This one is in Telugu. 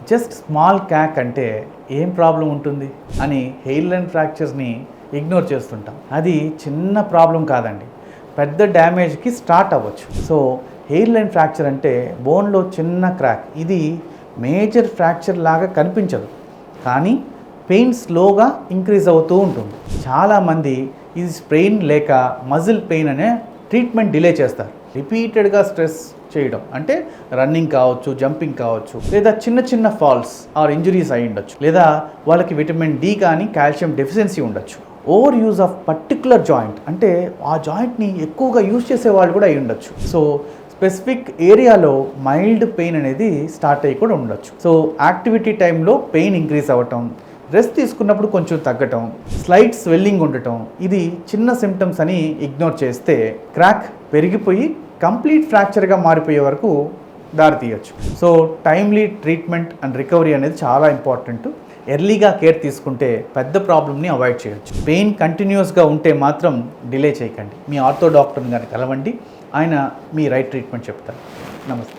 జస్ట్ స్మాల్ క్రాక్ అంటే ఏం ప్రాబ్లం ఉంటుంది అని హెయిర్ లైన్ ఫ్రాక్చర్స్ని ఇగ్నోర్ చేస్తుంటాం. అది చిన్న ప్రాబ్లం కాదండి, పెద్ద డ్యామేజ్కి స్టార్ట్ అవ్వచ్చు. సో హెయిర్ లైన్ ఫ్రాక్చర్ అంటే బోన్లో చిన్న క్రాక్. ఇది మేజర్ ఫ్రాక్చర్ లాగా కనిపించదు, కానీ పెయిన్ స్లోగా ఇంక్రీజ్ అవుతూ ఉంటుంది. చాలామంది ఇది స్ప్రెయిన్ లేక మజిల్ పెయిన్ అనే ట్రీట్మెంట్ డిలే చేస్తారు. రిపీటెడ్గా స్ట్రెస్ చేయడం అంటే రన్నింగ్ కావచ్చు, జంపింగ్ కావచ్చు, లేదా చిన్న చిన్న ఫాల్స్ ఆర్ ఇంజరీస్ అయి ఉండొచ్చు, లేదా వాళ్ళకి విటమిన్ డి కానీ కాల్షియం డెఫిషియన్సీ ఉండొచ్చు. Over use of particular joint అంటే ఆ జాయింట్ని ఎక్కువగా యూజ్ చేసే వాళ్ళు కూడా అయి ఉండొచ్చు. సో స్పెసిఫిక్ ఏరియాలో మైల్డ్ పెయిన్ అనేది స్టార్ట్ అయ్యి కూడా ఉండొచ్చు. సో యాక్టివిటీ టైంలో పెయిన్ ఇంక్రీజ్ అవ్వటం, రెస్ట్ తీసుకున్నప్పుడు కొంచెం తగ్గటం, స్లైట్ స్వెల్లింగ్ ఉండటం, ఇది చిన్న సిమ్టమ్స్ అని ఇగ్నోర్ చేస్తే క్రాక్ పెరిగిపోయి కంప్లీట్ ఫ్రాక్చర్గా మారిపోయే వరకు దారితీయచ్చు. So timely treatment and recovery అనేది చాలా ఇంపార్టెంట్. ఎర్లీగా కేర్ తీసుకుంటే పెద్ద ప్రాబ్లమ్ని అవాయిడ్ చేయొచ్చు. పెయిన్ కంటిన్యూస్గా ఉంటే మాత్రం డిలే చేయకండి. మీ ఆర్థో డాక్టర్ని కానీ కలవండి, ఆయన మీ రైట్ ట్రీట్మెంట్ చెప్తారు. నమస్తే.